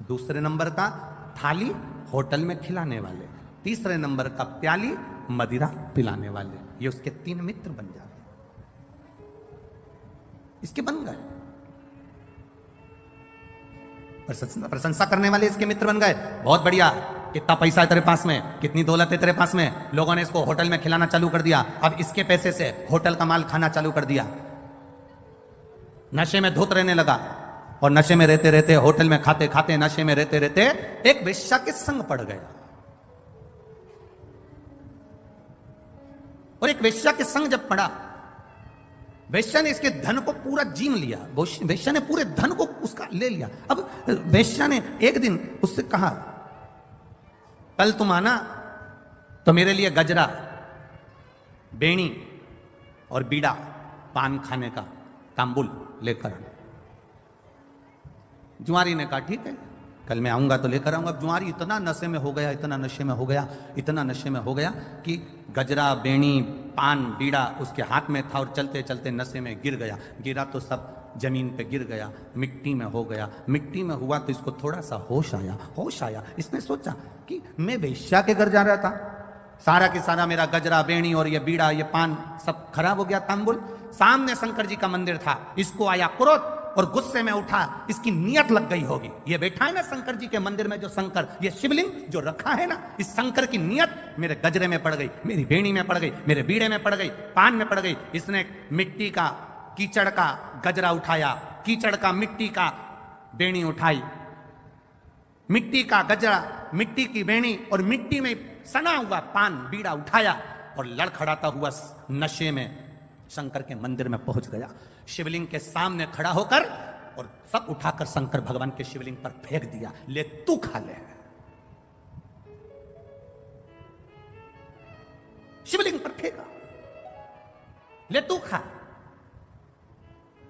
दूसरे नंबर का थाली होटल में खिलाने वाले, तीसरे नंबर का प्याली मदिरा पिलाने वाले। ये उसके 3 मित्र बन जाते, इसके बन गए। प्रशंसा करने वाले इसके मित्र बन गए। बहुत बढ़िया, कितना पैसा है तेरे पास में, कितनी दौलत है तेरे पास में। लोगों ने इसको होटल में खिलाना चालू कर दिया। अब इसके पैसे से होटल का माल खाना चालू कर दिया। नशे में धुत रहने लगा और नशे में रहते रहते, होटल में खाते खाते, नशे में रहते रहते एक वेश्या के संग पड़ गया। और एक वेश्या के संग जब पड़ा, वेश्या ने इसके धन को पूरा जीन लिया। वेश्या ने पूरे धन को उसका ले लिया। अब वेश्या ने एक दिन उससे कहा, कल तुम आना तो मेरे लिए गजरा, बेणी और बीड़ा, पान खाने का तांबुल लेकर आना। जुआरी ने कहा ठीक है, कल मैं आऊंगा तो लेकर आऊंगा। अब जुआरी इतना नशे में हो गया, इतना नशे में हो गया, इतना नशे में हो गया कि गजरा, बेणी, पान, बीड़ा उसके हाथ में था और चलते चलते नशे में गिर गया। गिरा तो सब जमीन पे गिर गया, मिट्टी में हो गया। मिट्टी में हुआ तो इसको थोड़ा सा होश आया। इसने सोचा कि मैं वेश्या के घर जा रहा था, सारा के सारा मेरा गजरा, बेणी और ये बीड़ा, ये पान सब खराब हो गया, तांबुल। सामने शंकर जी का मंदिर था, इसको आया क्रोध और गुस्से में उठा। इसकी नियत लग गई होगी, ये बैठा है ना शंकर जी के मंदिर में जो शंकर, ये शिवलिंग जो रखा है ना, इस शंकर की नियत मेरे गजरे में पड़ गई, मेरी बेणी में पड़ गई, मेरे बीड़े में पड़ गई, पान में पड़ गई। इसने मिट्टी का, कीचड़ का गजरा उठाया, कीचड़ का, मिट्टी का बेणी उठाई, मिट्टी का गजरा, मिट्टी की बेणी और मिट्टी में सना हुआ पान, बीड़ा उठाया और लड़खड़ाता हुआ नशे में शंकर के मंदिर में पहुंच गया। शिवलिंग के सामने खड़ा होकर और सब उठाकर शंकर भगवान के शिवलिंग पर फेंक दिया। ले तू खा ले। शिवलिंग पर फेंका, ले तू खा।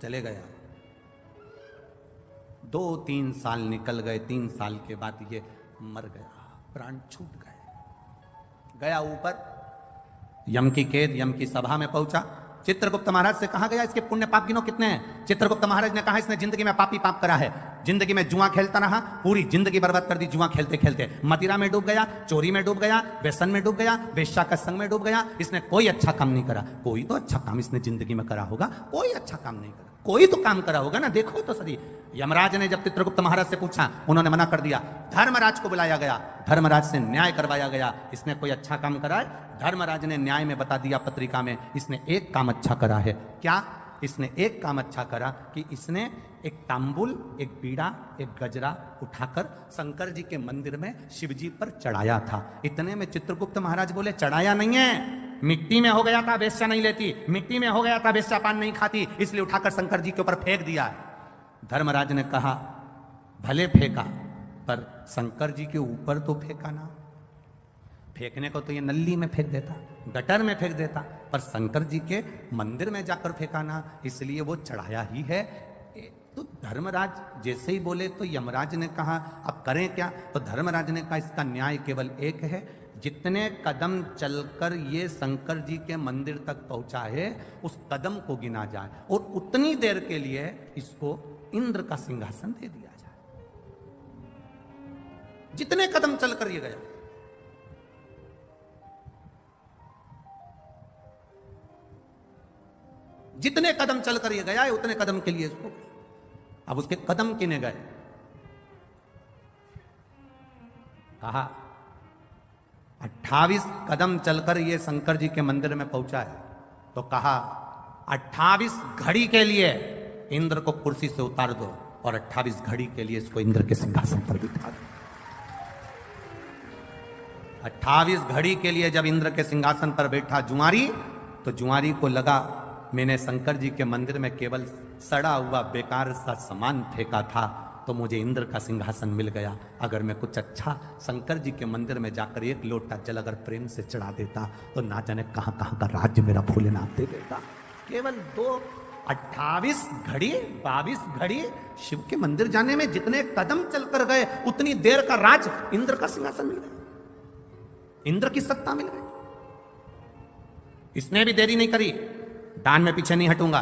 चले गया। 2-3 साल निकल गए। 3 साल के बाद ये मर गया, प्राण छूट गए। गया ऊपर, यम की कैद, यम की सभा में पहुंचा। चित्रगुप्त महाराज से कहा गया इसके पुण्य पाप गिनो कितने हैं। चित्रगुप्त महाराज ने कहा इसने जिंदगी में पापी पाप करा है, जिंदगी में जुआ खेलता रहा, पूरी जिंदगी बर्बाद कर दी जुआ खेलते खेलते। मदिरा में डूब गया, चोरी में डूब गया, व्यसन में डूब गया, वेश्या का संग में डूब गया। इसने कोई अच्छा काम नहीं करा। कोई तो अच्छा काम इसने जिंदगी में करा होगा, कोई अच्छा काम नहीं करा, कोई तो काम करा होगा ना, देखो तो सही। यमराज ने जब चित्रगुप्त महाराज से पूछा, उन्होंने मना कर दिया। धर्मराज को बुलाया गया, धर्मराज से न्याय करवाया गया। इसने कोई अच्छा काम करा है? धर्मराज ने न्याय में बता दिया पत्रिका में, इसने एक काम अच्छा करा है। क्या? इसने एक काम अच्छा करा कि इसने एक तांबुल, एक बीड़ा, एक गजरा उठाकर शंकर जी के मंदिर में शिवजी पर चढ़ाया था। इतने में चित्रगुप्त महाराज बोले, चढ़ाया नहीं है, मिट्टी में हो गया था, वेश्या नहीं लेती, मिट्टी में हो गया था, वेश्या पान नहीं खाती, इसलिए उठाकर शंकर जी के ऊपर फेंक दिया। धर्मराज ने कहा, भले फेंका, पर शंकर जी के ऊपर तो फेंका ना। फेंकने को तो ये नल्ली में फेंक देता, गटर में फेंक देता, पर शंकर जी के मंदिर में जाकर फेंका ना, इसलिए वो चढ़ाया ही है। तो धर्मराज जैसे ही बोले तो यमराज ने कहा, अब करें क्या? तो धर्मराज ने कहा, इसका न्याय केवल एक है, जितने कदम चलकर ये शंकर जी के मंदिर तक पहुंचा है उस कदम को गिना जाए और उतनी देर के लिए इसको इंद्र का सिंहासन दे दिया जाए। जितने कदम चलकर ये गया, जितने कदम चलकर ये गया है उतने कदम के लिए इसको। अब उसके कदम किने गए? कहा 28 कदम चलकर ये शंकर जी के मंदिर में पहुंचा है, तो कहा 28 घड़ी के लिए इंद्र को कुर्सी से उतार दो और 28 घड़ी के लिए इसको इंद्र के सिंहासन पर बिठा दो। 28 घड़ी के लिए जब इंद्र के सिंहासन पर बैठा जुआरी, तो जुआरी को लगा मैंने शंकर जी के मंदिर में केवल सड़ा हुआ बेकार सा सामान फेंका था, तो मुझे इंद्र का सिंहासन मिल गया। अगर मैं कुछ अच्छा शंकर जी के मंदिर में जाकर एक लोटा जल अगर प्रेम से चढ़ा देता, तो ना जाने कहां कहां का राज्य मेरा भोलेनाथ दे देता। केवल 28 घड़ी, 22 घड़ी शिव के मंदिर जाने में जितने कदम चलकर गए उतनी देर का राज इंद्र का सिंहासन मिल गया, इंद्र की सत्ता मिल गई। इसने भी देरी नहीं करी, दान में पीछे नहीं हटूंगा,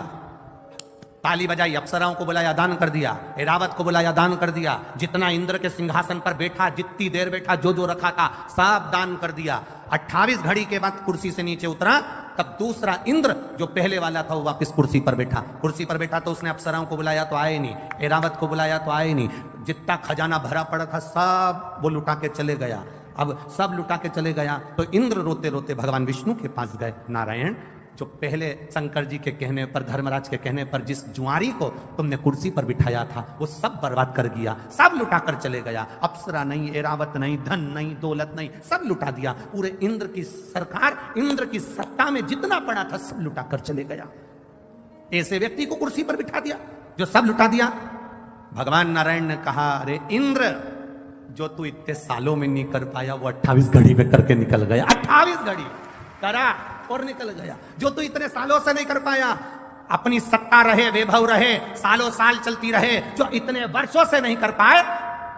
ताली बजाई, अप्सराओं को बुलाया, दान कर दिया, ऐरावत को बुलाया, दान कर दिया, जितना इंद्र के सिंहासन पर बैठा, जितनी देर बैठा, जो जो रखा था सब दान कर दिया। 28 घड़ी के बाद कुर्सी से नीचे उतरा, तब दूसरा इंद्र जो पहले वाला था वो वापस कुर्सी पर बैठा। कुर्सी पर बैठा तो उसने अप्सराओं को बुलाया तो आए नहीं, ऐरावत को बुलाया तो आए नहीं, जितना खजाना भरा पड़ा था सब वो लुटा के चले गया। अब सब लुटा के चले गया तो इंद्र रोते रोते भगवान विष्णु के पास गए, नारायण जो पहले शंकर जी के कहने पर, धर्मराज के कहने पर जिस जुआरी को तुमने कुर्सी पर बिठाया था वो सब बर्बाद कर दिया, सब लुटा कर चले गया। अप्सरा नहीं, ऐरावत नहीं, धन नहीं, दौलत नहीं, सब लुटा दिया। पूरे इंद्र की सरकार, इंद्र की सत्ता में जितना पड़ा था सब लुटा कर चले गया। ऐसे व्यक्ति को कुर्सी पर बिठा दिया जो सब लुटा दिया। भगवान नारायण ने कहा, अरे इंद्र, जो तू इतने सालों में नहीं कर पाया वो 28 घड़ी में करके निकल गया। 28 घड़ी करा और निकल गया। जो तू इतने सालों से नहीं कर पाया, अपनी सत्ता रहे, वैभव रहे, सालों साल चलती रहे, जो इतने वर्षों से नहीं कर पाए,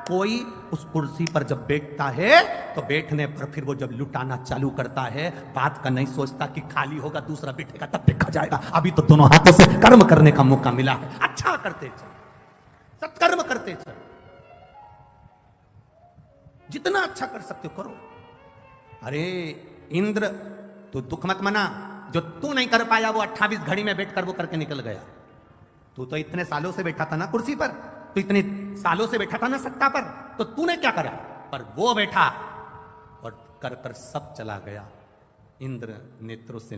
कोई उस कुर्सी पर जब बैठता है तो बैठने पर फिर वो जब लुटाना चालू करता है, बात का नहीं सोचता कि खाली होगा दूसरा बैठेगा तब देखा जाएगा। अभी तो दोनों हाथों से कर्म करने का मौका मिला है, अच्छा करते चल, सत्कर्म करते चल, जितना अच्छा कर सकते हो करो। अरे इंद्र, तू दुख मत मना, जो तू नहीं कर पाया वो 28 घड़ी में बैठकर वो करके निकल गया। तू तो इतने सालों से बैठा था ना कुर्सी पर, तू इतने सालों से बैठा था ना सत्ता पर, तो तूने क्या करा? पर वो बैठा और कर कर सब चला गया। इंद्र नेत्रों से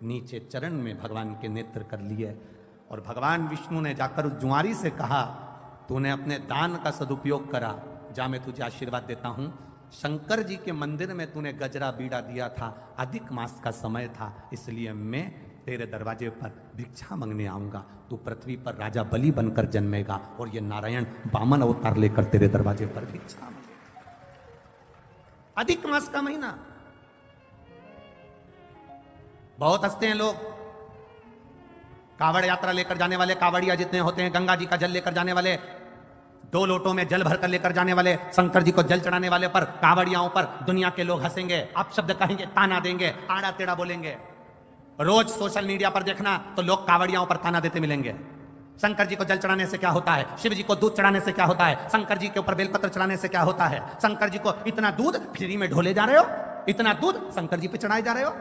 नीचे चरण में भगवान के नेत्र कर लिए और भगवान विष्णु ने जाकर उस जुआरी से कहा, तूने अपने दान का सदुपयोग करा, जा मैं तुझे आशीर्वाद देता हूं। शंकर जी के मंदिर में तूने गजरा बीड़ा दिया था, अधिक मास का समय था, इसलिए मैं तेरे दरवाजे पर भिक्षा मांगने आऊंगा। तू पृथ्वी पर राजा बलि बनकर जन्मेगा और ये नारायण वामन अवतार लेकर तेरे दरवाजे पर भिक्षा मांगेगा। अधिक मास का महीना, बहुत हंसते हैं लोग। कावड़ यात्रा लेकर जाने वाले कावड़िया जितने होते हैं, गंगा जी का जल लेकर जाने वाले, 2 लोटों में जल भरकर लेकर जाने वाले, शंकर जी को जल चढ़ाने वाले पर, कावड़ियाओं पर दुनिया के लोग हंसेंगे, अपशब्द कहेंगे, ताना देंगे, आड़ा टेढ़ा बोलेंगे। रोज सोशल मीडिया पर देखना तो लोग कावड़ियाओं पर ताना देते मिलेंगे। शंकर जी को जल चढ़ाने से क्या होता है, शिव जी को दूध चढ़ाने से क्या होता है, शंकर जी के ऊपर बेलपत्र चढ़ाने से क्या होता है, शंकर जी को इतना दूध फ्री में ढोले जा रहे हो, इतना दूध शंकर जी पे चढ़ाए जा रहे हो।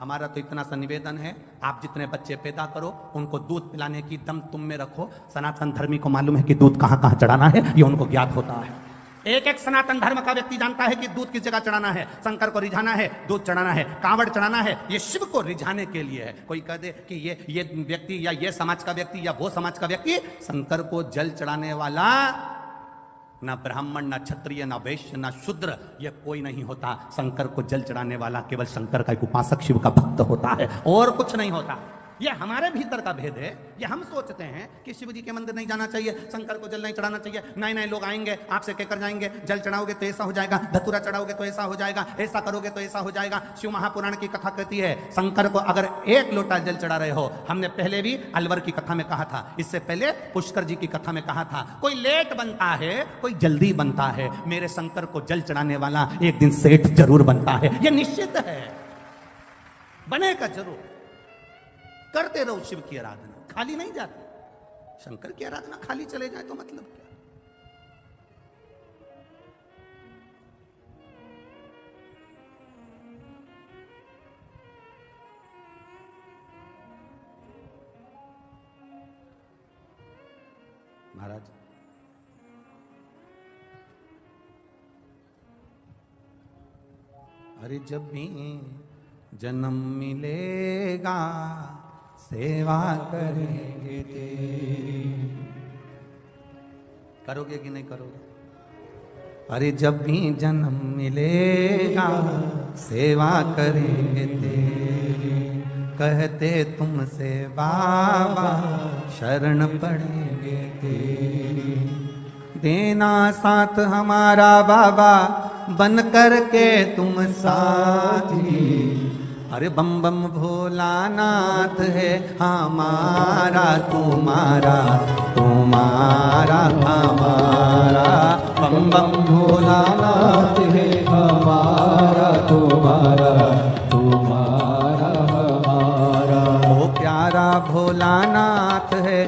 हमारा तो इतना सा निवेदन है, आप जितने बच्चे पैदा करो उनको दूध पिलाने की दम तुम में रखो। सनातन धर्मी को मालूम है कि दूध कहां कहां चढ़ाना है, ये उनको ज्ञात होता है। एक एक सनातन धर्म का व्यक्ति जानता है कि दूध किस जगह चढ़ाना है, शंकर को रिझाना है, दूध चढ़ाना है, कांवड़ चढ़ाना है, ये शिव को रिझाने के लिए है। कोई कह दे कि ये व्यक्ति या ये समाज का व्यक्ति या वो समाज का व्यक्ति, शंकर को जल चढ़ाने वाला ना ब्राह्मण, ना क्षत्रिय, ना वैश्य, ना शूद्र, ये कोई नहीं होता। शंकर को जल चढ़ाने वाला केवल शंकर का एक उपासक, शिव का भक्त होता है, और कुछ नहीं होता। ये हमारे भीतर का भेद है। ये हम सोचते हैं कि शिव जी के मंदिर नहीं जाना चाहिए, शंकर को जल नहीं चढ़ाना चाहिए, नए नए लोग आएंगे आपसे कहकर जाएंगे जल चढ़ाओगे तो ऐसा हो जाएगा, धतूरा चढ़ाओगे तो ऐसा हो जाएगा, ऐसा करोगे तो ऐसा हो जाएगा। शिव महापुराण की कथा कहती है, शंकर को अगर 1 लोटा जल चढ़ा रहे हो, हमने पहले भी अलवर की कथा में कहा था, इससे पहले पुष्कर जी की कथा में कहा था, कोई लेट बनता है, कोई जल्दी बनता है, मेरे शंकर को जल चढ़ाने वाला एक दिन सेठ जरूर बनता है। यह निश्चित है, बनेगा जरूर। करते रहो शिव की आराधना, खाली नहीं जाती। शंकर की आराधना खाली चले जाए तो मतलब क्या? महाराज, अरे जब भी जन्म मिलेगा सेवा करेंगे तेरी। करोगे कि नहीं करोगे? अरे जब भी जन्म मिलेगा सेवा करेंगे तेरी, कहते तुमसे बाबा शरण पड़ेंगे तेरी। देना साथ हमारा बाबा बन करके तुम साथी। अरे बम बम भोलानाथ है हमारा तुम्हारा, तुम्हारा हमारा। बम बम भोलानाथ है हमारा तुम्हारा, तुम्हारा हमारा। ओ प्यारा भोलानाथ है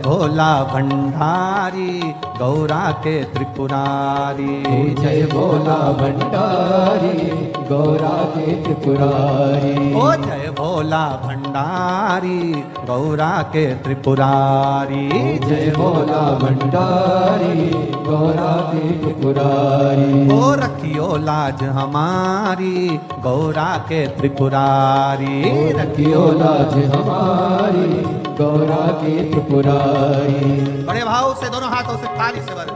भोला भंडारी गौरा के त्रिपुरारी। जय भोला भंडारी गौरा के त्रिपुरारी। ओ जय भोला भंडारी गौरा के त्रिपुरारी। जय भोला भंडारी गौरा के त्रिपुरारी। ओ रखियो लाज हमारी गौरा के त्रिपुरारी। रखियो लाज हमारी गौरा के त्रिपुरारी। बड़े भाव से दोनों हाथों से ताली से भर।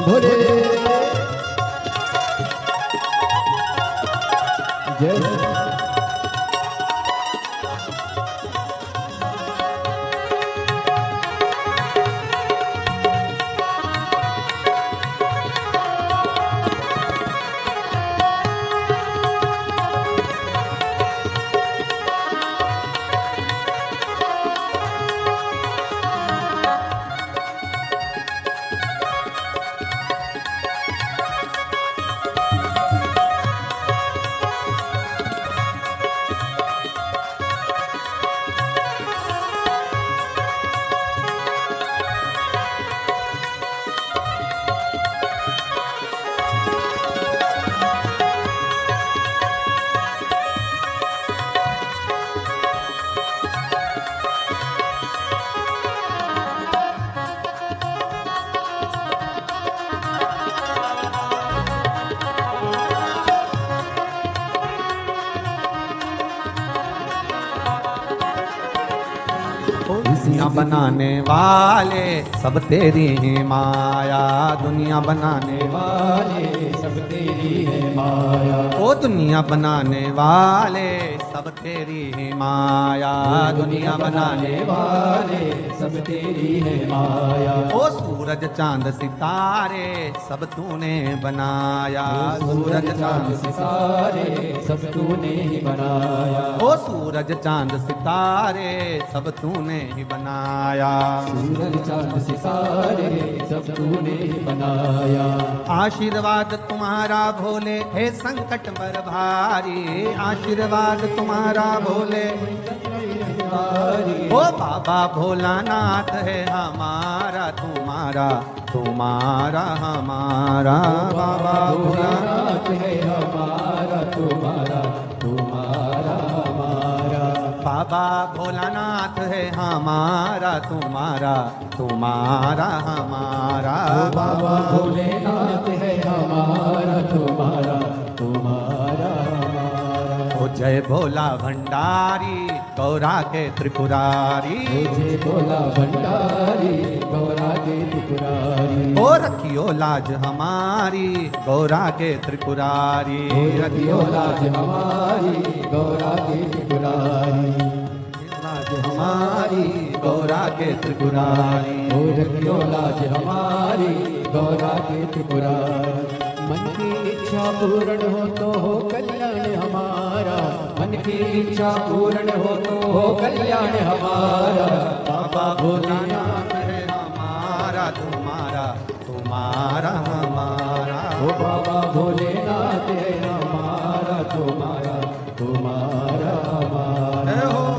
भोले जय दुनिया बनाने वाले सब तेरी ही माया, दुनिया बनाने वाले सब तेरी है माया। ओ दुनिया बनाने वाले सब तेरी ही माया, दुनिया बनाने वाले सब तेरी है माया। ओ सूरज चांद सितारे सब तूने बनाया, सूरज चांद सितारे सब तूने ही बनाया। ओ सूरज चांद सितारे सब तूने ही बनाया, सूरज चांद सितारे सब तूने ही बनाया। आशीर्वाद तुम्हारा भोले है संकट पर भारी, आशीर्वाद तुम्हारा भोले हमारी। ओ बाबा भोलानाथ है हमारा तुम्हारा, तुम्हारा हमारा। बाबा भोलानाथ भोलानाथ है हमारा तुम्हारा, तुम्हारा हमारा। बाबा भोलानाथ है हमारा तुम्हारा, तुम्हारा हमारा। बाबा भोलेनाथ है हमारा तुम्हारा, तुम्हारा हमारा। ओ जय भोला भंडारी गौरा के त्रिपुरारी, जय भोला भंडारी गौरा के त्रिपुरारी। ओ रखियो लाज हमारी गौरा के त्रिपुरारी, रखियो लाज हमारी गौरा के त्रिपुरारी। लाज हमारी गौरा के त्रिपुरारी। रखियो लाज हमारी गौरा के त्रिपुरारी। मन की इच्छा पूर्ण हो तो हो कल्याण हमारा, मन की इच्छा पूर्ण हो तो हो कल्याण हमारा। बाबा भोलानाथ है हमारा तुम्हारा, तुम्हारा हमारा। ओ बाबा भोलेनाथ है हमारा तुम्हारा, तुम्हारा हमारा। जय हो।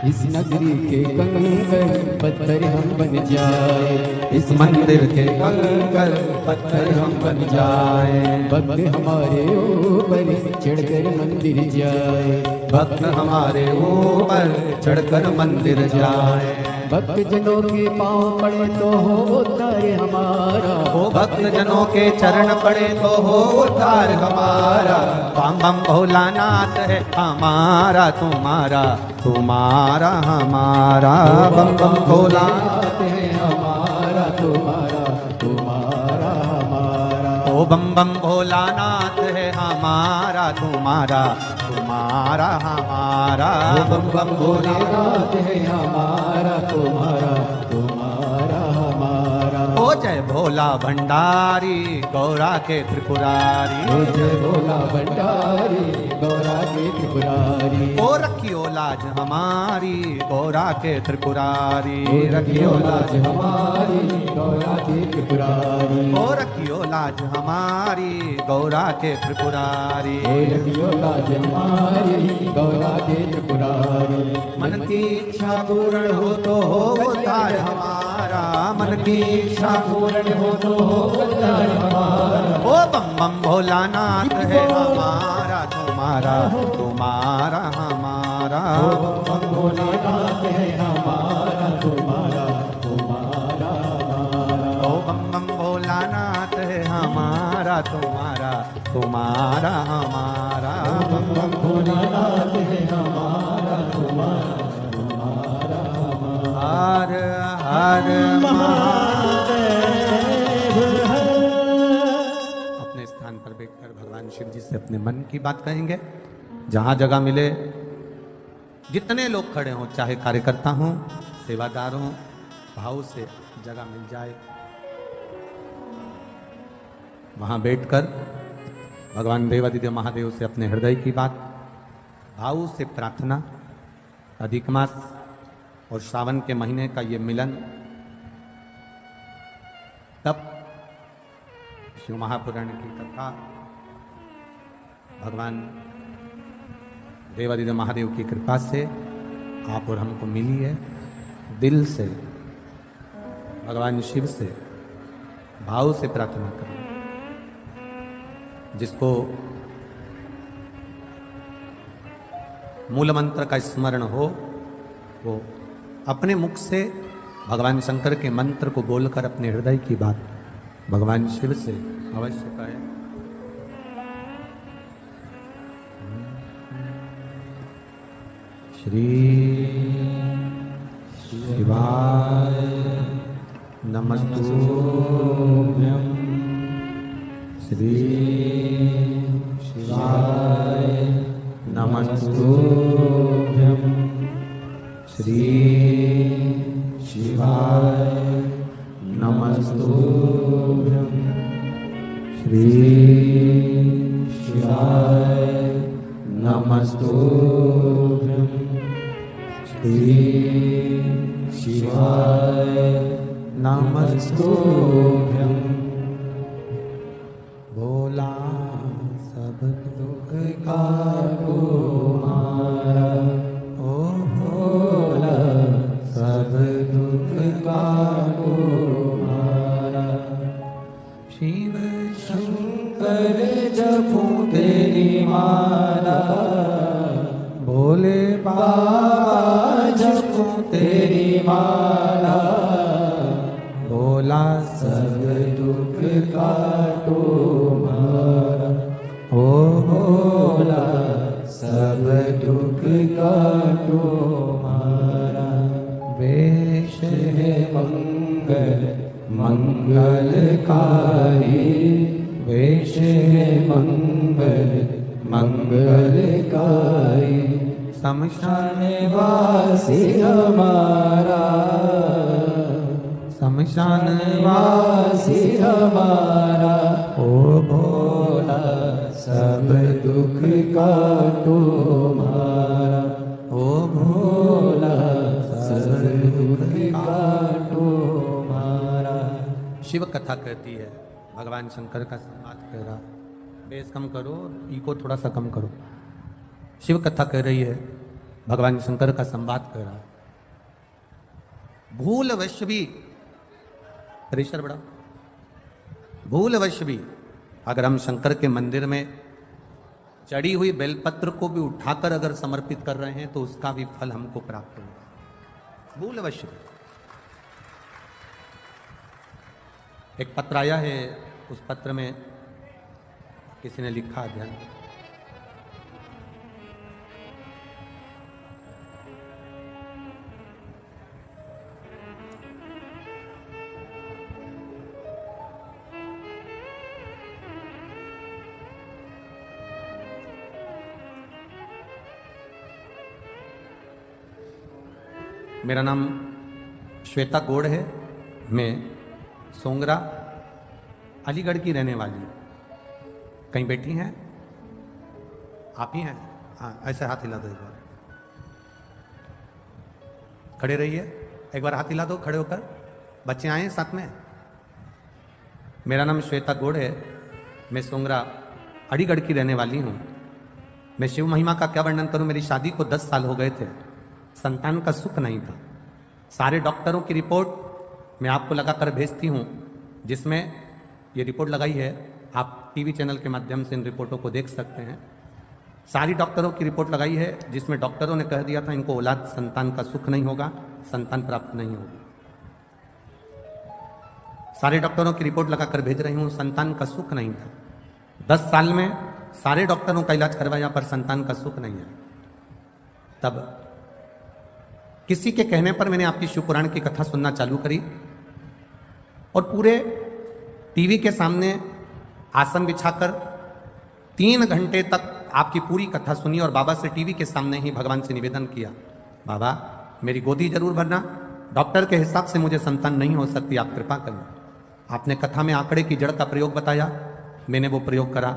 इस नगरी के कंकर पत्थर हम बन जाए, इस मंदिर के कंकर पत्थर हम बन जाए। भक्त हमारे ऊपर चढ़कर मंदिर जाए, भक्त हमारे ऊपर चढ़कर मंदिर जाए। भक्त जनों के पाँव पड़े तो हो उद्धार हमारा। ओ भक्त जनों के चरण पड़े तो हो उद्धार हमारा। बम बम भोलानाथ है हमारा तुम्हारा, तुम्हारा हमारा। बम बम भोलानाथ है हमारा तुम्हारा, तुम्हारा हमारा। ओ बम बम भोलानाथ है हमारा तुम्हारा, तुम्हारा हमारा। बम बम भोलेनाथ है हमारा तुम्हारा, तुम्हारा हमारा। ओ जय भोला भंडारी गौरा के त्रिपुरारी। ओ जय भोला भंडारी गौरा के त्रिपुरारी। ओ रखियो लाज हमारी गौरा के त्रिपुरारी। ओ रखियो लाज हमारी गौरा के त्रिपुरारी। ओ रखियो लाज हमारी गौरा के त्रिपुरारी। ओ रखियो लाज हमारी गौरा के त्रिपुरारी। मन की इच्छा पूर्ण हो तो हो उद्धार हमारा, मन की इच्छा पूर्ण हो तो हो उद्धार हमारा। ओ बम बम भोलानाथ है हमारा तुम्हारा, तुम्हारा हमारा। ओ बम भोलेनाथ है हमारा तुम्हारा, तुम्हारा हमारा। ओ बम बम भोलानाथ है हमारा तुम्हारा, तुम्हारा हमारा। बम बम भोलेनाथ है हमारा तुम्हारा, तुम्हारा हमारा। हर हर महादेव। अपने स्थान पर बैठकर भगवान शिव जी से अपने मन की बात कहेंगे। जहां जगह मिले, जितने लोग खड़े हों, चाहे कार्यकर्ता हों, सेवादार हों, भाव से जगह मिल जाए, वहां बैठकर भगवान देवादिदेव महादेव से अपने हृदय की बात, भाव से प्रार्थना। अधिक मास और सावन के महीने का ये मिलन, तब शिव महापुराण की कथा भगवान देवादिदेव महादेव की कृपा से आप और हमको मिली है। दिल से भगवान शिव से भाव से प्रार्थना करें। जिसको मूल मंत्र का स्मरण हो, वो अपने मुख से भगवान शंकर के मंत्र को बोलकर अपने हृदय की बात भगवान शिव से अवश्य कहे। श्री शिवाय नमस्तुभ्यं। श्री शिवाय नमस्तुभ्यं। श्री शिवाय नमस्तुभ्यं। श्री शिवाय नमस्तुभ्यं। श्री शिवाय नमस्तुभ्यं। भोला सब दुख का तुम्हारा, ओ भोला सब दुख का तुम्हारा। शिव शंकर जपूं तेरी माला, भोले बाबा जपूं तेरी माला। भोला सब दुख का तुम्हारा, ओ भोला सब दुख का तुम्हारा। वेश है मंगल मंगलकारी, वेश है मंगल मंगलकारी। शमशान वासी हमारा, शमशान वासी हमारा। ओ भोला सब दुख का तुम्हारा, ओ भोला सब दुख का तुम्हारा। शिव कथा कहती है, भगवान शंकर का संवाद कह रहा। बेस कम करो, इको थोड़ा सा कम करो। शिव कथा कह रही है, भगवान शंकर का संवाद कह रहा। भूलवश भी, प्रेशर बढ़ा, भूलवश भी अगर हम शंकर के मंदिर में चढ़ी हुई बेलपत्र को भी उठाकर अगर समर्पित कर रहे हैं तो उसका भी फल हमको प्राप्त होगा। भूलवश भी। एक पत्र आया है, उस पत्र में किसी ने लिखा, ध्यान। मेरा नाम श्वेता गौड़ है, मैं सोंगरा अलीगढ़ की रहने वाली हूँ। कहीं बैठी हैं? आप ही हैं? हाँ, ऐसे हाथ हिला दो एक बार। खड़े रहिए, एक बार हाथ हिला दो खड़े होकर। बच्चे आए हैं साथ में? मेरा नाम श्वेता गौड़ है, मैं सोंगरा अलीगढ़ की रहने वाली हूँ। मैं शिव महिमा का क्या वर्णन करूँ। मेरी शादी को 10 साल हो गए थे, संतान का सुख नहीं था। सारे डॉक्टरों की रिपोर्ट मैं आपको लगाकर भेजती हूँ, जिसमें ये रिपोर्ट लगाई है, आप टीवी चैनल के माध्यम से इन रिपोर्टों को देख सकते हैं। सारी डॉक्टरों की रिपोर्ट लगाई है, जिसमें डॉक्टरों ने कह दिया था इनको औलाद संतान का सुख नहीं होगा, संतान प्राप्त नहीं होगी। सारे डॉक्टरों की रिपोर्ट लगाकर भेज रही हूँ, संतान का सुख नहीं था। 10 साल में सारे डॉक्टरों का इलाज करवाया पर संतान का सुख नहीं है। तब किसी के कहने पर मैंने आपकी शिव पुराण की कथा सुनना चालू करी और पूरे टीवी के सामने आसन बिछाकर 3 घंटे तक आपकी पूरी कथा सुनी और बाबा से टीवी के सामने ही भगवान से निवेदन किया, बाबा मेरी गोदी जरूर भरना, डॉक्टर के हिसाब से मुझे संतान नहीं हो सकती, आप कृपा करना। आपने कथा में आंकड़े की जड़ का प्रयोग बताया, मैंने वो प्रयोग करा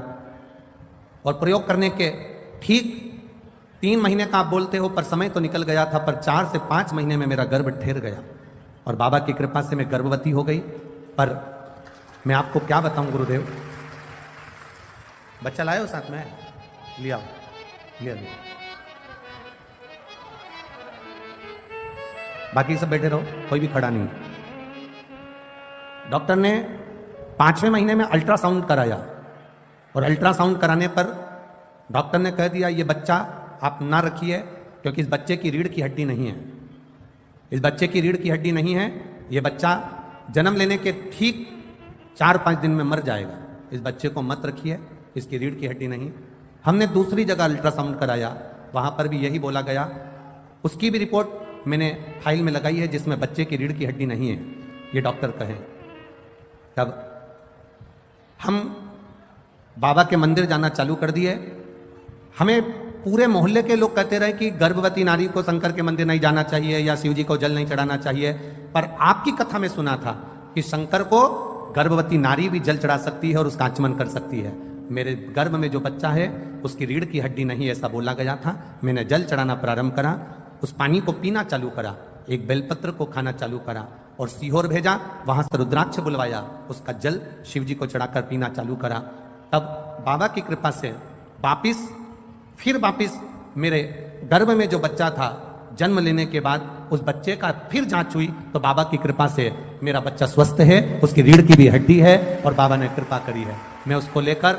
और प्रयोग करने के ठीक 3 महीने का आप बोलते हो, पर समय तो निकल गया था, पर 4 से 5 महीने में मेरा गर्भ ठहर गया और बाबा की कृपा से मैं गर्भवती हो गई। पर मैं आपको क्या बताऊं गुरुदेव, बच्चा लाए हो साथ में? लिया लिया लिया। बाकी सब बैठे रहो, कोई भी खड़ा नहीं। डॉक्टर ने 5वें महीने में अल्ट्रासाउंड कराया और अल्ट्रासाउंड कराने पर डॉक्टर ने कह दिया ये बच्चा आप ना रखिए, क्योंकि इस बच्चे की रीढ़ की हड्डी नहीं है। इस बच्चे की रीढ़ की हड्डी नहीं है, ये बच्चा जन्म लेने के ठीक 4-5 दिन में मर जाएगा। इस बच्चे को मत रखिए, इसकी रीढ़ की हड्डी नहीं। हमने दूसरी जगह अल्ट्रासाउंड कराया, वहां पर भी यही बोला गया। उसकी भी रिपोर्ट मैंने फाइल में लगाई है, जिसमें बच्चे की रीढ़ की हड्डी नहीं है, ये डॉक्टर कहें। तब हम बाबा के मंदिर जाना चालू कर दिए। हमें पूरे मोहल्ले के लोग कहते रहे कि गर्भवती नारी को शंकर के मंदिर नहीं जाना चाहिए या शिव जी को जल नहीं चढ़ाना चाहिए, पर आपकी कथा में सुना था कि शंकर को गर्भवती नारी भी जल चढ़ा सकती है और उसका आचमन कर सकती है। मेरे गर्भ में जो बच्चा है उसकी रीढ़ की हड्डी नहीं, ऐसा बोला गया था। मैंने जल चढ़ाना प्रारंभ करा, उस पानी को पीना चालू करा, एक बेलपत्र को खाना चालू करा और सीहोर भेजा, वहां से रुद्राक्ष बुलवाया, उसका जल शिव जी को चढ़ाकर पीना चालू करा। तब बाबा की कृपा से वापिस मेरे गर्भ में जो बच्चा था, जन्म लेने के बाद उस बच्चे का फिर जांच हुई तो बाबा की कृपा से मेरा बच्चा स्वस्थ है, उसकी रीढ़ की भी हड्डी है और बाबा ने कृपा करी है। मैं उसको लेकर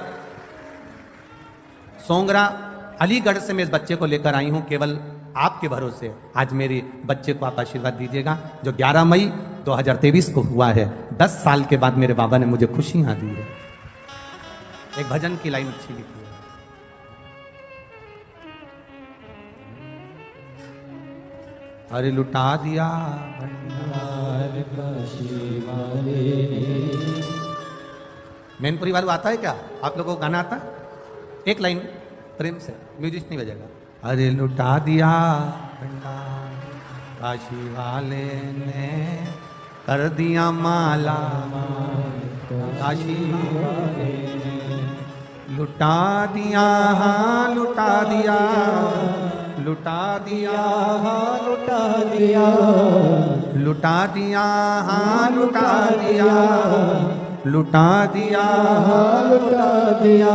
सोंगरा अलीगढ़ से मैं इस बच्चे को लेकर आई हूं, केवल आपके भरोसे। आज मेरे बच्चे को आप आशीर्वाद दीजिएगा, जो 11 मई 2023 को हुआ है। 10 साल के बाद मेरे बाबा ने मुझे खुशियां दी है। एक भजन की लाइन अच्छी लिखी है, अरे लुटा दिया भंडार काशी वाले। मैनपुरी वालों आता है क्या? आप लोगों को गाना आता है? एक लाइन प्रेम से, म्यूजिक नहीं बजेगा। अरे लुटा दिया भंडार काशी वाले ने, कर दिया माला काशी वाले ने, लुटा दिया हाँ लुटा दिया, लुटा दिया हाँ लुटा दिया, लुटा दिया हाँ लुटा दिया, लुटा दिया हाँ लुटा दिया,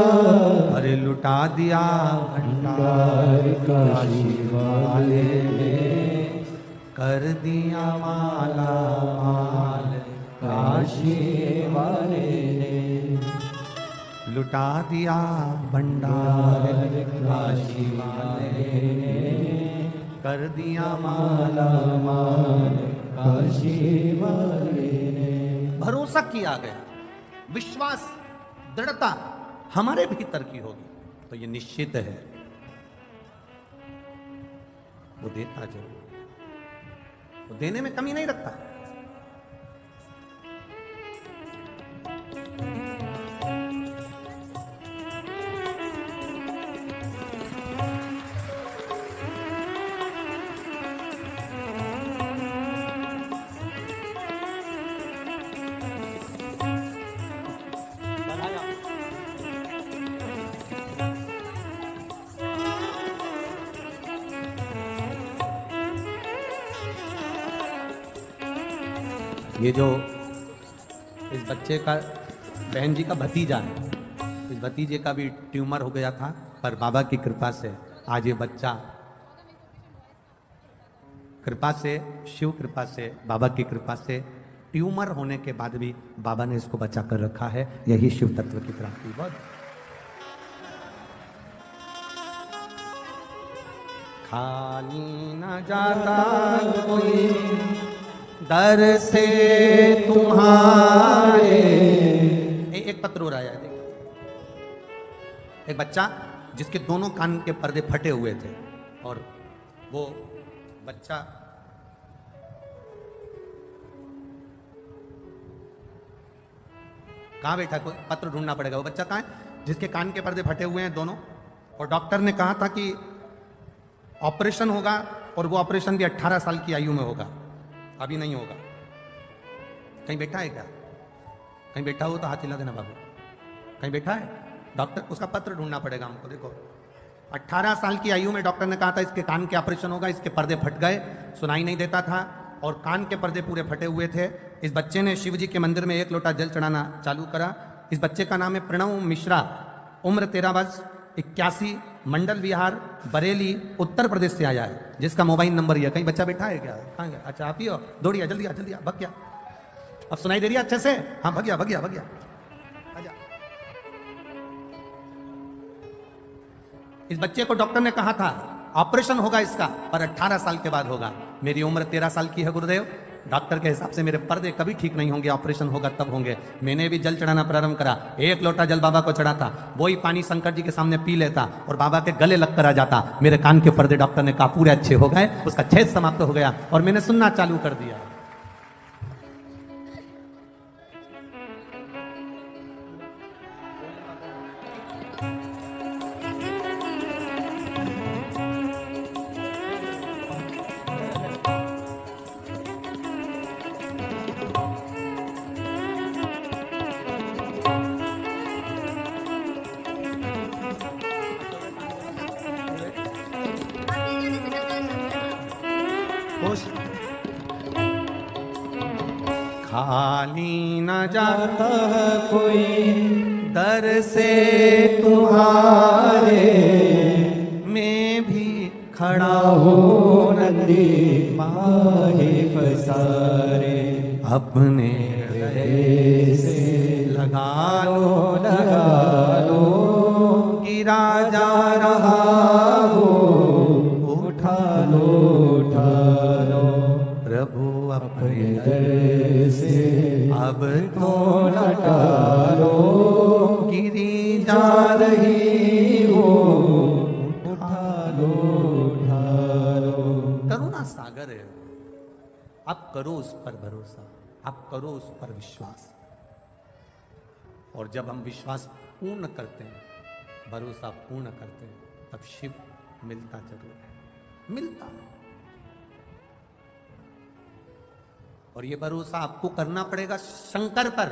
अरे लुटा दिया भंडार काशी वाले ने, कर दिया माला माल काशी वाले ने, लुटा दिया भंडार काशी वाले ने, कर दिया माला माल काशी वाले ने। भरोसा किया गया, विश्वास, दृढ़ता हमारे भीतर की होगी तो ये निश्चित है वो देता जरूर है, वो देने में कमी नहीं रखता। ये जो इस बच्चे का बहन जी का भतीजा है, इस भतीजे का भी ट्यूमर हो गया था, पर बाबा की कृपा से आज ये बच्चा, कृपा से, शिव कृपा से, बाबा की कृपा से, ट्यूमर होने के बाद भी बाबा ने इसको बचा कर रखा है। यही शिव तत्व की प्राप्ति। बहुत खाली न जाता कोई दर से तुम्हारे। एक पत्र हो रहा है, देखो, एक बच्चा जिसके दोनों कान के पर्दे फटे हुए थे और वो बच्चा कहाँ बैठा, कोई पत्र ढूंढना पड़ेगा। वो बच्चा कहाँ है जिसके कान के पर्दे फटे हुए हैं दोनों, और डॉक्टर ने कहा था कि ऑपरेशन होगा और वो ऑपरेशन भी 18 साल की आयु में होगा, अभी नहीं होगा। कहीं बैठा है क्या? कहीं बैठा हो तो हाथ हिला देना बाबू। कहीं बैठा है? डॉक्टर, उसका पत्र ढूंढना पड़ेगा हमको। देखो 18 साल की आयु में डॉक्टर ने कहा था इसके कान के ऑपरेशन होगा, इसके पर्दे फट गए, सुनाई नहीं देता था और कान के पर्दे पूरे फटे हुए थे। इस बच्चे ने शिव जी के मंदिर में 1 लोटा जल चढ़ाना चालू करा। इस बच्चे का नाम है प्रणव मिश्रा, उम्र 13 वर्ष, 81, मंडल विहार, बरेली, उत्तर प्रदेश से आया है, जिसका मोबाइल नंबर यह। कहीं बच्चा बैठा है क्या? कहाँ गया? अच्छा आप ही हो, दौड़िया, जल्दी आ, जल्दी आ, भग गया। अब सुनाई दे रही है अच्छे से? हाँ भग गया, भग गया, भग गया। आजा। इस बच्चे को डॉक्टर ने कहा था ऑपरेशन होगा इसका, पर 18 साल के बाद होगा। मेरी उम्र 13 साल की है गुरुदेव, डॉक्टर के हिसाब से मेरे पर्दे कभी ठीक नहीं होंगे, ऑपरेशन होगा तब होंगे। मैंने भी जल चढ़ाना प्रारंभ करा, 1 लोटा जल बाबा को चढ़ाता, वही पानी शंकर जी के सामने पी लेता और बाबा के गले लग कर आ जाता। मेरे कान के पर्दे डॉक्टर ने कहा पूरे अच्छे हो गए, उसका छेद समाप्त हो गया और मैंने सुनना चालू कर दिया। खाली न जाता कोई दर से तुम्हारे, मैं भी खड़ा हो नंदी माहे पसारे। अपने हृदय से लगा लगा लो, गिरा जा रहा हो, उठा लो, उठा लो। प्रभु अपने दर से अब तो लटारो, गिरी जा रही हो, उठा लो, उठा लो। करुणा सागर है। आप करो उस पर भरोसा, आप करो उस पर विश्वास, और जब हम विश्वास पूर्ण करते हैं, भरोसा पूर्ण करते हैं, तब शिव मिलता जरूर है, मिलता। और ये भरोसा आपको करना पड़ेगा शंकर पर।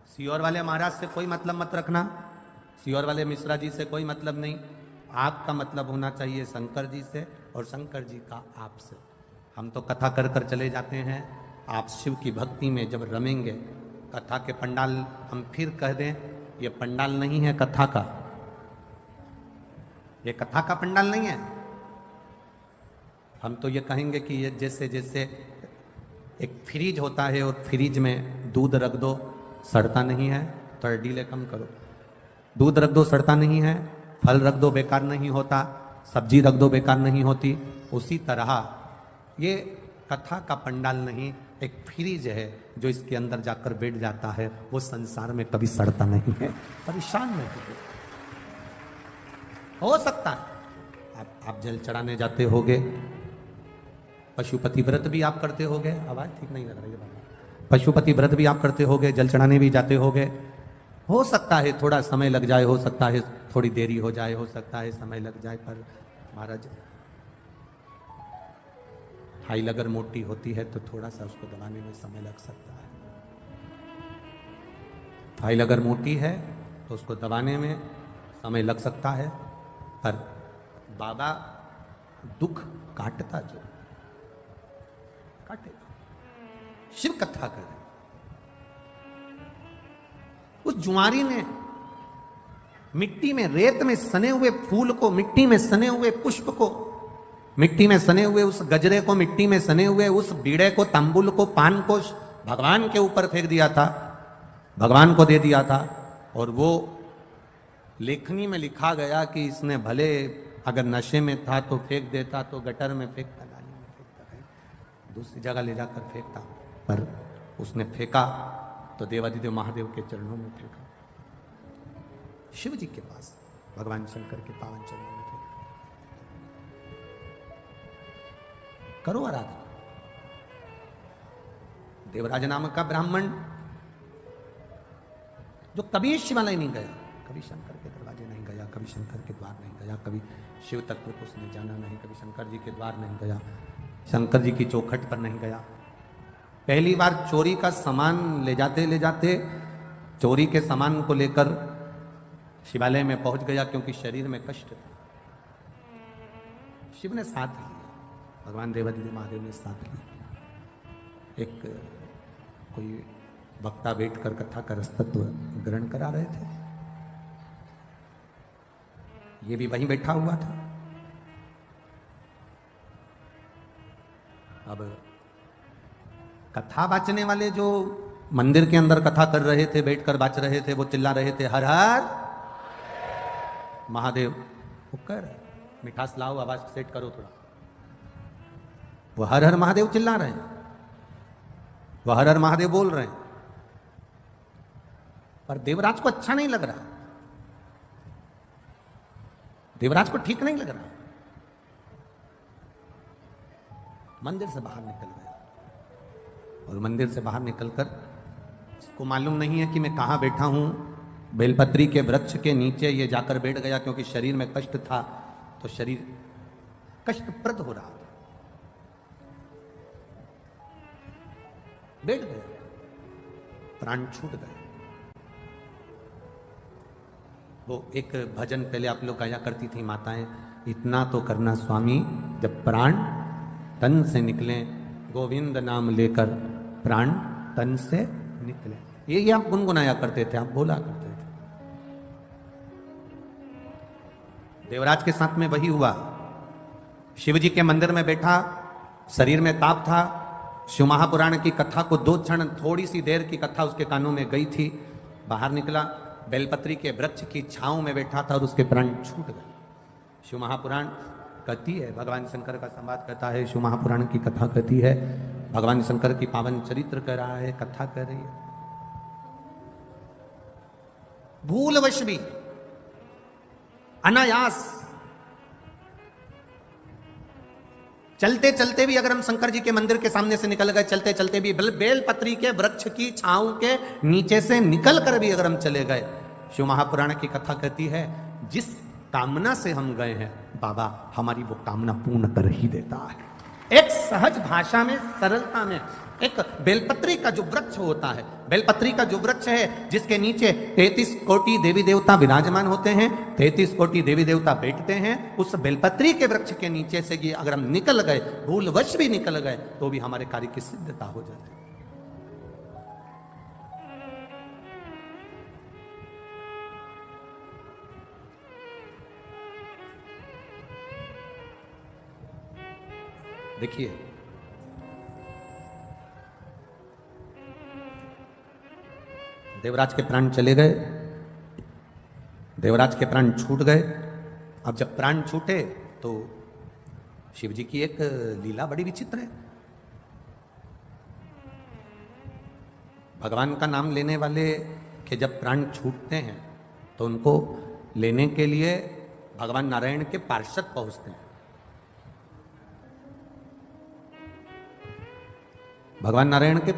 सियोर वाले महाराज से कोई मतलब मत रखना, सियोर वाले मिश्रा जी से कोई मतलब नहीं। आपका मतलब होना चाहिए शंकर जी से और शंकर जी का आपसे। हम तो कथा कर कर चले जाते हैं, आप शिव की भक्ति में जब रमेंगे, कथा के पंडाल, हम फिर कह दें, ये पंडाल नहीं है कथा का, ये कथा का पंडाल नहीं है। हम तो ये कहेंगे कि ये जैसे जैसे एक फ्रीज होता है और फ्रीज में दूध रख दो सड़ता नहीं है, तो डीले कम करो। दूध रख दो सड़ता नहीं है, फल रख दो बेकार नहीं होता, सब्जी रख दो बेकार नहीं होती। उसी तरह ये कथा का पंडाल नहीं, एक फ्रिज है जो इसके अंदर जाकर बैठ जाता है, वो संसार में कभी सड़ता नहीं है, परेशान नहीं है। हो सकता है आप जल चढ़ाने जाते होगे, पशुपति व्रत भी आप करते होगे, आवाज ठीक नहीं लग रही है बाबा, पशुपति व्रत भी आप करते होगे, जल चढ़ाने भी जाते होगे। हो सकता है थोड़ा समय लग जाए, हो सकता है थोड़ी देरी हो जाए, हो सकता है समय लग जाए, पर महाराज फाइल अगर मोटी होती है तो थोड़ा सा उसको दबाने में समय लग सकता है। फाइल अगर मोटी है तो उसको दबाने में समय लग सकता है, पर बाबा दुख काटता जरूर, काटेगा। शिव कथा कर उस जुआरी ने मिट्टी में, रेत में सने हुए फूल को, मिट्टी में सने हुए पुष्प को, मिट्टी में सने हुए उस गजरे को, मिट्टी में सने हुए उस बीड़े को, तंबुल को, पान को भगवान के ऊपर फेंक दिया था, भगवान को दे दिया था। और वो लेखनी में लिखा गया कि इसने भले अगर नशे में था तो फेंक देता, तो गटर में फेंकता, नाली में फेंकता, कहीं दूसरी जगह ले जाकर फेंकता, पर उसने फेंका तो देवादिदेव महादेव के चरणों में फेंका, शिव जी के पास, भगवान शंकर के पावन चरणों में फेंका। करो आराधना। देवराज नाम का ब्राह्मण जो कभी शिवालय नहीं गया, कभी शंकर के दरवाजे नहीं गया, कभी शंकर के द्वार नहीं गया, कभी शिव तत्व को उसने जाना नहीं, कभी शंकर जी के द्वार नहीं गया, शंकर जी की चौखट पर नहीं गया। पहली बार चोरी का सामान ले जाते चोरी के सामान को लेकर शिवालय में पहुंच गया, क्योंकि शरीर में कष्ट था। शिव ने साथ लिया, भगवान देवादिदेव महादेव ने साथ लिया। एक कोई वक्ता बैठकर कथा का रसतत्व ग्रहण करा रहे थे, ये भी वहीं बैठा हुआ था। अब कथा बाचने वाले जो मंदिर के अंदर कथा कर रहे थे, बैठकर बाच रहे थे, वो चिल्ला रहे थे हर हर महादेव। वो कर मिठास लाओ, आवाज सेट करो थोड़ा। वो हर हर महादेव चिल्ला रहे हैं, वो हर हर महादेव बोल रहे हैं, पर देवराज को अच्छा नहीं लग रहा, देवराज को ठीक नहीं लग रहा। मंदिर से बाहर निकल गया, और मंदिर से बाहर निकलकर इसको मालूम नहीं है कि मैं कहां बैठा हूं। बेलपत्री के वृक्ष के नीचे ये जाकर बैठ गया, क्योंकि शरीर में कष्ट था, तो शरीर कष्टप्रद हो रहा था, बैठ गया, प्राण छूट गए। वो एक भजन पहले आप लोग गाया करती थी माताएं, इतना तो करना स्वामी जब प्राण तन से निकले, गोविंद नाम लेकर प्राण तन से निकले। ये आप गुनगुनाया करते थे, आप बोला करते थे। देवराज के साथ में वही हुआ। शिव जी के मंदिर में बैठा, शरीर में ताप था, शिव महापुराण की कथा को 2 क्षण, थोड़ी सी देर की कथा उसके कानों में गई थी, बाहर निकला, बेलपत्री के वृक्ष की छांव में बैठा था और उसके प्राण छूट गए। शिव महापुराण कहती है, भगवान शंकर का संवाद कहता है, शिव महापुराण की कथा कहती है, भगवान शंकर की पावन चरित्र कर रहा है, कथा कर रही है। भूलवश भी, अनायास, चलते चलते भी अगर हम शंकर जी के मंदिर के सामने से निकल गए, चलते चलते भी बेलपत्री के वृक्ष की छांव के नीचे से निकल कर भी अगर हम चले गए, शिव महापुराण की कथा कहती है, जिस कामना से हम गए हैं बाबा हमारी वो कामना पूर्ण कर ही देता है। एक सहज भाषा में, सरलता में, एक बेलपत्री का जो वृक्ष होता है, बेलपत्री का जो वृक्ष है जिसके नीचे 33 कोटि देवी देवता विराजमान होते हैं, 33 कोटि देवी देवता बैठते हैं, उस बेलपत्री के वृक्ष के नीचे से कि अगर हम निकल गए, भूलवश भी निकल गए, तो भी हमारे कार्य की सिद्धता हो जाती है। देखिए, देवराज के प्राण चले गए, देवराज के प्राण छूट गए। अब जब प्राण छूटे तो शिव जी की एक लीला बड़ी विचित्र है। भगवान का नाम लेने वाले के जब प्राण छूटते हैं तो उनको लेने के लिए भगवान नारायण के पार्षद पहुंचते हैं। भगवान नारायण के